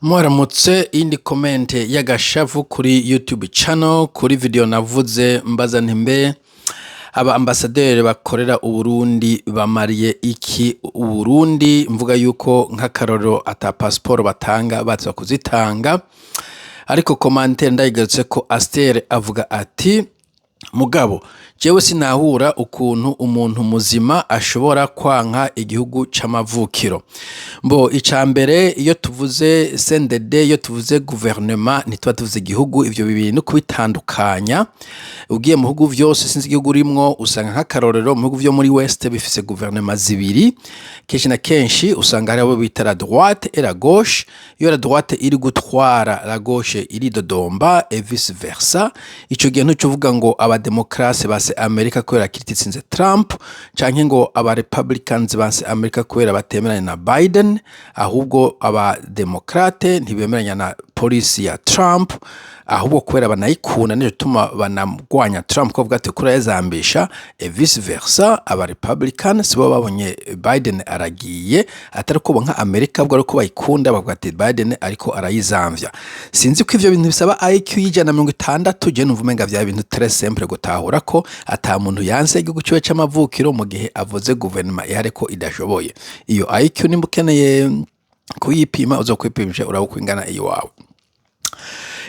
Mwaramutse indi comment y'agashavu kuri YouTube channel kuri video navuze mbaza ntimbe aba ambassadeur bakorera Uburundi bamariye iki Uburundi mvuga yuko nk'akaroro ata passport batanga baza kuzitanga ariko commentaire ndayigarutse ko Aster avuga ati mugabo jewe sinahura ukuntu umuntu muzima ashobora kwanka igihugu c'amavukiro mbo icambere iyo tuvuze CNDD iyo tuvuze gouvernement nitwa tuvuze igihugu ivyo bibintu kubitandukanya ugiye mu bihugu vyose sinzi igihugu urimwo usanga nk'akarorero mu bihugu vyo muri West bifise gouvernement zibiri kenshi na kenshi usanga hari abo bita la droite et la gauche iyo la droite iri gutwara la gauche iri dodomba et vice versa ico gihe ntucuvuga ngo abademokrasi base Amerika kubera kiritsinze Trump canke ngo aba Republicans base Amerika kubera batemeranya na Biden ahubwo aba demokrate ntibemeranya na polisi ya Trump ahubwo kubera banayikunda niyo tuma banamugwanya Trump ko vuga ati kura yazambisha vice versa aba Republicans sibo babonye Biden aragiye atari ko nka Amerika bwo ariko bayikunda bavuga ati Biden ariko arayizamvya sinzi ko ivyo bintu bisaba IQ y'ijana 60 je numvumenga vya bintu très simple gutahura ko ata muntu yanse igihugu cyo c'amavukiro mu gihe avuze gouvernement ihare ko idashoboye iyo IQ nimbukeneye kuyipima uzokwipimisha urabukwingana iyo wawe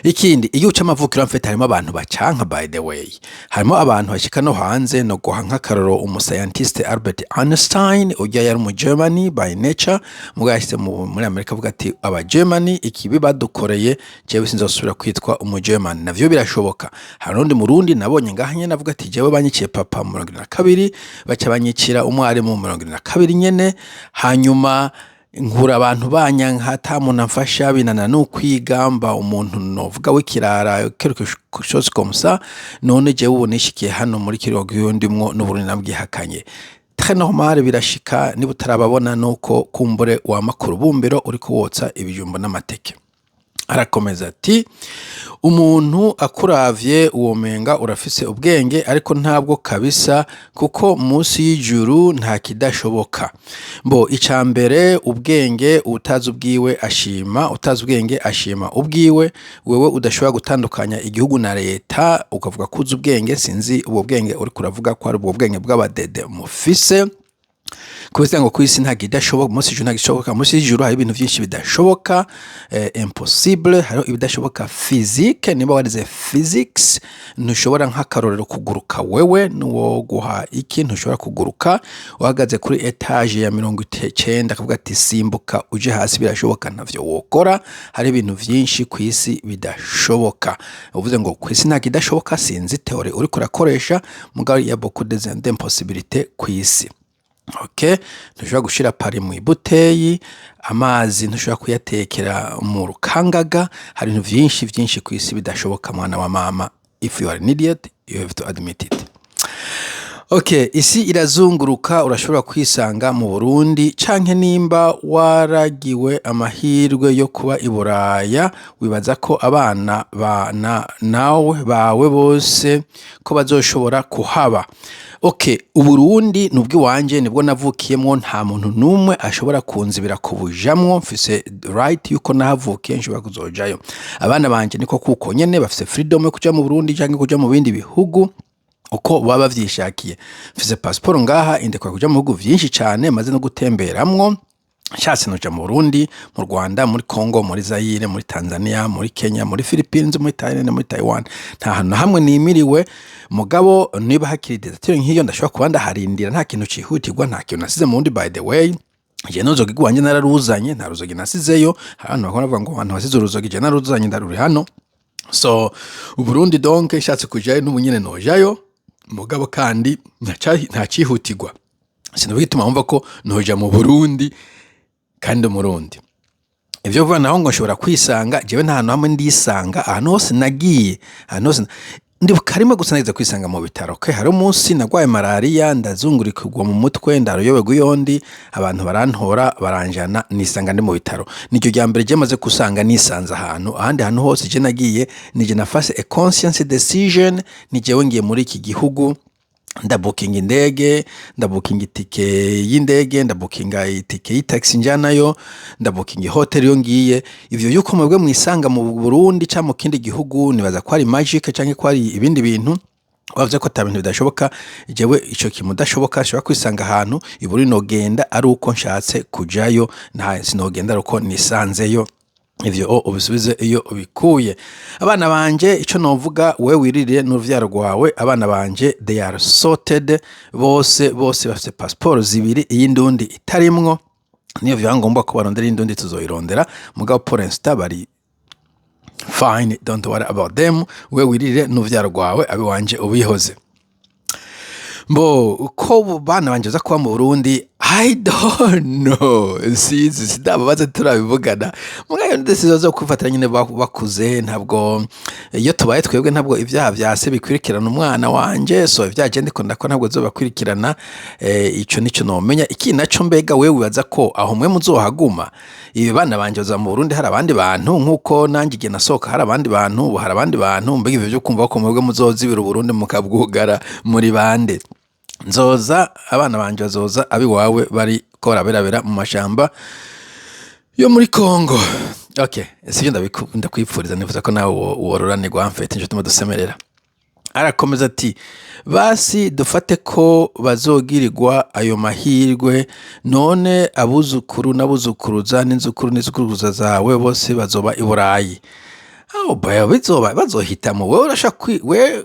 ikindi iyo c'amavukiro mfete harimo abantu bacanka by the way harimo abantu bashika no hanze no guhanka karoro umuscientist Albert Einstein ujya yari mu Germany by nature mugashitse muri Amerika avuga ati aba Germany ikibi badukoreye jewe sinzosubira kwitwa umu German navyo birashoboka hari undi murundi nabonye ngahanye navuga ati jewe banyiciye papa mu 22 baca banyicira umwarimu mu 22 nyene hanyuma nkura abantu banyanka atamuntu amfasha binana no kwigamba umuntu novuga w'ikirara quelque chose comme ça none je ubonishikiye hano muri kirogo yondimwo n'uburundi nabwihakanye très normal birashika niba utarababona nuko kumbure wa makuru bumbero uriko wotsa ibijumbo n'amateke arakomeza ati umuntu akuravye uwomenga urafise ubwenge ariko ntabwo kabisa kuko munsi y'ijuru nta kidashoboka mbo icambere ubwenge utazi ubwiwe ashima utazi ubwenge ashima ubwiwe wewe udashobora gutandukanya igihugu na leta ukavuga kuza ubwenge sinzi ubwo bwenge uri kuravuga ko ari ubwo bwenge bw'abadede mufise kubera ngo kwisi nta kidashoboka munsi y'ijuru nta gishoboka munsi y'ijuru hari ibintu byinshi bidashoboka impossible hari ibidashoboka physique niba warize physics ntushobora nk'akarorero kuguruka wewe nuwo guha iki ntushobora kuguruka uhagaze kuri etage ya 90 akavuga ati simbuka uje hasi birashoboka ntavyo wokora hari ibintu byinshi kwisi bidashoboka uvuze ngo kwisi nta kidashoboka sinzi theory uri kurakoresha mugari ya beaucoup des impossibilités kwisi okay ntushobora gushira pari mu ibuteyi amazi ntushobora kuyatekera mu rukangaga hari ibintu byinshi kwisi bidashoboka mwana wa mama if you are an idiot you have to admit it okay isi irazunguruka urashobora kwisanga mu Burundi canke nimba waragiwe amahirwe yo kuba iburaya wibaza ko abana nawe bawe bose ko bazoshobora kuhaba okay Uburundi nubwo wanje nibwo navukiyemwo nta muntu numwe ashobora kunzibira kubujamwo mfise right yuko nahavukiye nshobora kuzojayo abana banje niko kuko nyene bafise freedom yo kuja mu Burundi canke kuja mu bindi bihugu uko baba vyishakiye mfise passport ngaha indekwa kuja mu bihugu vyinshi cane maze no gutemberamwo Shatse noja mu Burundi mu Rwanda muri Congo muri Zaire muri Tanzania muri Kenya muri Philippines muri Thailand muri Taiwan nta hantu hamwe nimiriwe mugabo niba hakiri detail nk'iyo ndashobora kuba ndaharindira nta kintu cihutirwa nta kintu nasize mu wundi by the way je nozogi gwanje nararuzanye nta ruzogi nasizeyo abantu bakora bavuga ngo abantu basize uruzogi je naruzanye ndaruri hano so Uburundi donc shatse kujayo n'ubunyene nojayo mugabo kandi nta cihutirwa sinubituma umva ko noja mu Burundi kandi umurundi ivyo vuga naho ngo nshobora kwisanga jewe nta hantu hamwe ndisanga ahantu hose nagiye ahantu hose ndi karimo gusa nagize kwisanga mu bitaro ke hari umunsi nagwaye malaria ndazungurikirwa mu mutwe ndaroyobe guyondi abantu barantora baranjana nisanga ndi mu bitaro nicyo ryambere je maze kusanga nisanza ahantu ahandi hantu hose je nagiye nije nafase a conscious decision nijewe ngiye muri iki gihugu ndabukinga indege, ndabukinga itike y'indege, ndabukinga itike y'itaxi njanayo, ndabukinga hotel yo ngiye. Ivyo yuko mwebwe mwisanga mu Burundi cyangwa mu kindi gihugu nibaza ko ari magic canke ko ari ibindi bintu wavuze ko atabintu bidashoboka. Jewe ico kimudashoboka ashobora kwisanga ahantu iburi nogenda ari uko nshatse kujayo, nta sinogenda uko nisanzeyo. Ivyo ubisubize iyo ubikuye. Abana banje ico novuga, we wirire n'uruvyaro rwawe. Abana banje they are sorted, bose bafite passport zibiri, iyindi undi itarimwo. Niyo vyangombwa ko barondera indundi tuzoyirondera, mugabo pour l'instant bari fine, don't worry about them. We wirire n'uruvyaro rwawe, abi wanje ubihoze. Mbo uko bana banje za kuba mu Burundi, I don't know, sidababaza turabivugana mugayo ndetse zo kwifatira nyine bakuze. Ntabwo iyo tubaye twebwe ntabwo ivyaha vyase bikwirikirana umwana wanje, so ivyaje ndiko ndako ntabwo zo bakwirikirana. Ico nico nomenya. Iki naco mbega wewe wibaza ko aho mwe muzohaguma? Ibi bana banje baza mu Burundi hari abandi bantu nkuko nanjye igihe nasohoka hari abandi bantu, mbega ivyo byo kumva ko mwebwe muzozibira Burundi mukabwugara muri bande? Nzoza abana banje bazoza abi wawe bari ko baraberabera mu mashamba yo muri Kongo. Okay, sivyo ndabikunda kwipfuriza, nifuza ko nawe wororanirwa mfete nje dusemerera. Arakomeza ati basi dufate ko bazogirirwa ayo mahirwe, none abuzukuru n'abuzukuruza n'inzukuruza zawe bose bazoba i Burayi. Baya bazohitamo. Wewe urashaka we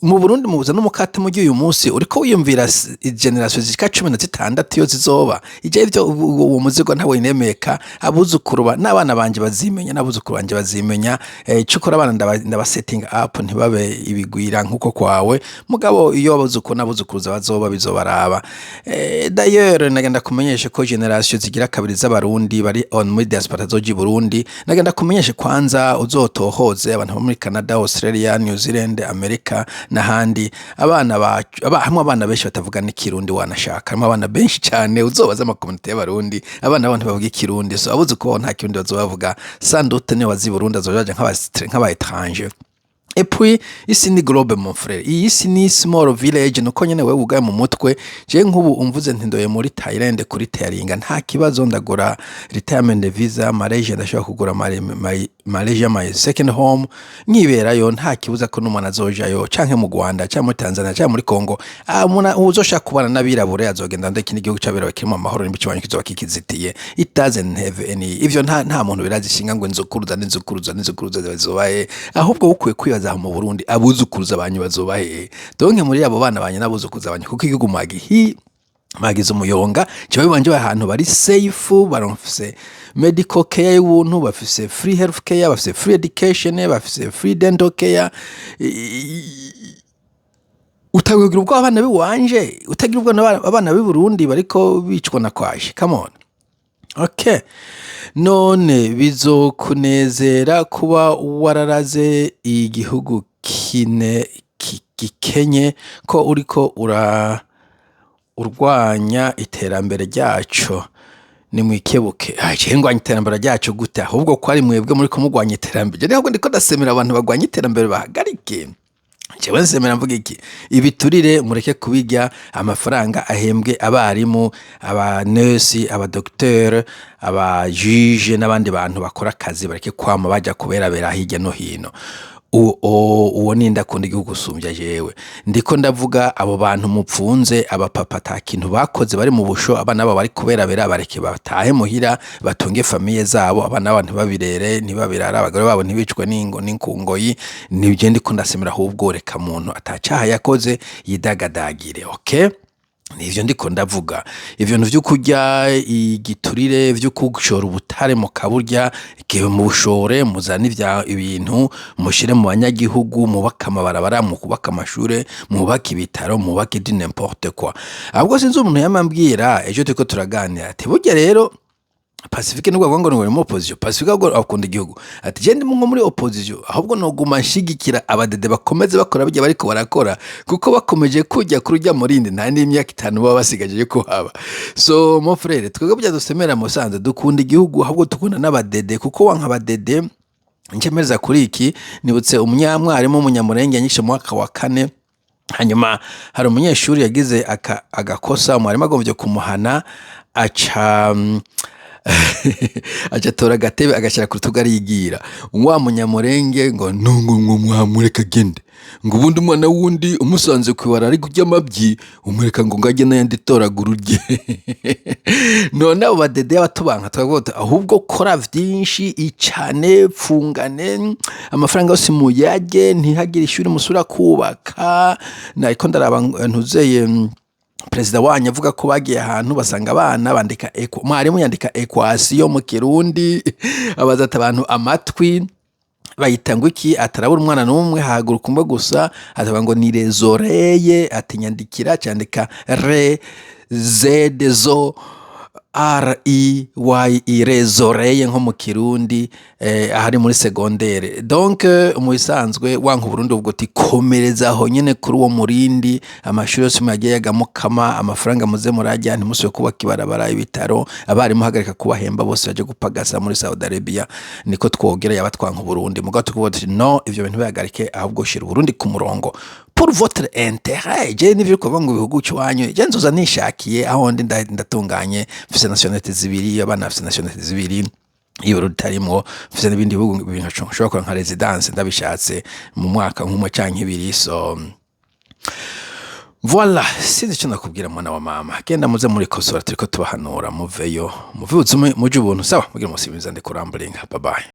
mu Burundi mubuza n'umukate mu gihe uyu munsi uriko wiyumvira generation zika 16 yo zizoba ije ivyo uwo muzigo ntawe inemeka. Abuzukuruba n'abana banje bazimenya, n'abuzukuru banje bazimenya. Cukora abana ndabasetting up ntibabe ibigwira nkuko kwawe, mugabo iyo abuzukuru n'abuzukuruza bazoba bizobaraba. D'ailleurs nagenda kumenyesha ko generation zigira kabiri z'abarundi bari on muri diaspora zoji Burundi. Nagenda kumenyesha kwanza uzotohoze abantu muri Canada, Australia, New Zealand, America n'ahandi. Hamwe abana benshi batavuga n'ikirundi wanashaka, hamwe abana benshi cyane uzobaza amakomunite y'abarundi, abana abantu bavuga ikirundi, so abuze ko nta kirundi bazobavuga. Sandute ne wazi Burundi azojaje nk'aba étranger. Et puis isi ni globe mon frère, isi ni small village. Nuko nyene wewe ugaye mu mutwe, je nk'ubu umvuze ntindoye muri Thailand kuri Tailinga nta kibazo, ndagura retirement visa Malaysia, ndashaka kugura Malaysia my second home, nkiberayo nta kibuza ko n'umwana azojayo, canke mu Rwanda canke muri Tanzania canke muri Congo. Muna uzoshaka kubana n'abirabure azogenda ndeke n'igihugu cy'abirabure kirimo amahoro n'ibicibanye kizoba kikizitiye. It doesn't have any ivyo nta muntu birazishinga ngo inzukuruza bazobaye, ahubwo ukwiye kwibaza mu Burundi abuzukuruza abanyu bazobahe. Donke muri abo bana banye n'abuzukuruza abanyu kuko igihugu magize umuyonga cyo bibanje ahantu bari safe, baronfise medical care y'ubuntu, bafise free health care, bafise free education, bafise free dental care. Utagira ubwo abana biwanje, utagira ubwo abana b'i Burundi bariko bicwa na kwaje. Come on. Okay. None bizokunezera kuba wararaze igihugu gikenye ko uriko urwanya iterambere ryacu. Ni mwikebuke. Ngwanya iterambere ryacu gute? Ahubwo ko ari mwebwe muri kumugwanya iterambere. Niko ndiko ndasemera abantu bagwanya iterambere bahagarike. Jewe nsemera mvuga iki? Ibiturire mureke kubijya, amafaranga ahembwe abarimu, aba nurse, aba docteur, aba juge n'abandi bantu bakora akazi bareke kwama baja kuberabera hirya no hino. Uwo ninda kundi igihugu sumbya jewe. Ndiko ndavuga abo bantu mupfunze, aba papa ta kintu bakoze bari mu busho, abana babo bari kuberabera bareke batahe muhira batunge famille zabo. Abana abantu babirere ntibabirara, abagore babo ntibicwe n'inkungoyi. Nibyo ndiko ndasemera ahubwo reka muntu atacaha yakoze yidagadagire. Okay, nivyo ndiko ndavuga. Ivyo vyo kurya igiturire, vyo kugushora ubutare mu kaburya, kewe mu bushore muzana ivya ibintu mushire mu banyagihugu, mubaka amabarabara, mu kubaka amashure, mubaka ibitaro, mubaka di n'importe quoi. Ahubwo sinzi umuntu yamambwira ejo turiko turaganira ati burya rero Pacifique nubwo ngo muri opposition, Pacifique ngo akunda igihugu ati je ndi mu muri opposition, ahubwo no guma nshigikira abadede bakomeze bakora bijya bariko barakora, kuko bakomeje kujya kurujya murindi nta n'imyaka 5 baba basigaje ko haba. So mon frère, twebwe bijya dusemera Musanze dukunda igihugu, ahubwo tukunda n'abadede, kuko wanka abadede ncemereza kuri iki. Nibutse umunyamwarimu umunyamurenge yanyishe mu mwaka wa 4 hanyuma hari umunyeshuri yagize agakosa umwarimu agombye kumuhana aca atora agatebe agashyira ku rutugu arigira wa munyamurenge ngo ntungu mwamureka agende ngo ubundi umwana wundi umusanze kwibara ari kurya amabyi umureka ngo ngajye n'ayandi toragura urye none abo badede y'abatubanka twavuga ahubwo kora vyinshi icane pfungane amafaranga yose muyage ntihagire ishuri musura kubaka nariko ndaraba ntuzeye Perezida wanyu avuga ko bagiye ahantu basanga abana bandika mwarimu yandika equation mu Kirundi abazata abantu amatwi bayita ngo iki atarabura umwana n'umwe hahaguruka umwe gusa atavuga ngo ni les oreilles atinyandikira cyandika re z zo REY les oreilles nko mu Kirundi ahari muri secondaire donc mu bisanzwe wanka Burundi ubwo tikomereza aho nyene kuri uwo murindi amashuri yose yagiye yagamukama amafaranga muze murajya ntimusuye kubaka ibarabara ibitaro abari muhagarika kubahemba bose baje gupagasa muri Saudi Arabia niko twogera yabatwanka Burundi mugato tukuvuga no ivyo bintu bihagarike ahubwo shira Burundi ku murongo pour votre intérêt je n'ivyo kuvuga ngo ibihugu cywanyu je nzoza nishakiye aho ndi ndatunganye fise nationalité zibiri abana fise nationalité zibiri iyo rutarimo fise n'ibindi bihugu binashobora nka residence ndabishatse mu mwaka nk'umwe canke ibiri so voilà sinzi cyo nakubwira mwana wa mama genda muze muri kosora turiko tubahanura muveyo muvuze muje ubuntu sawa mugira musibiza ndi kurambulinga bye bye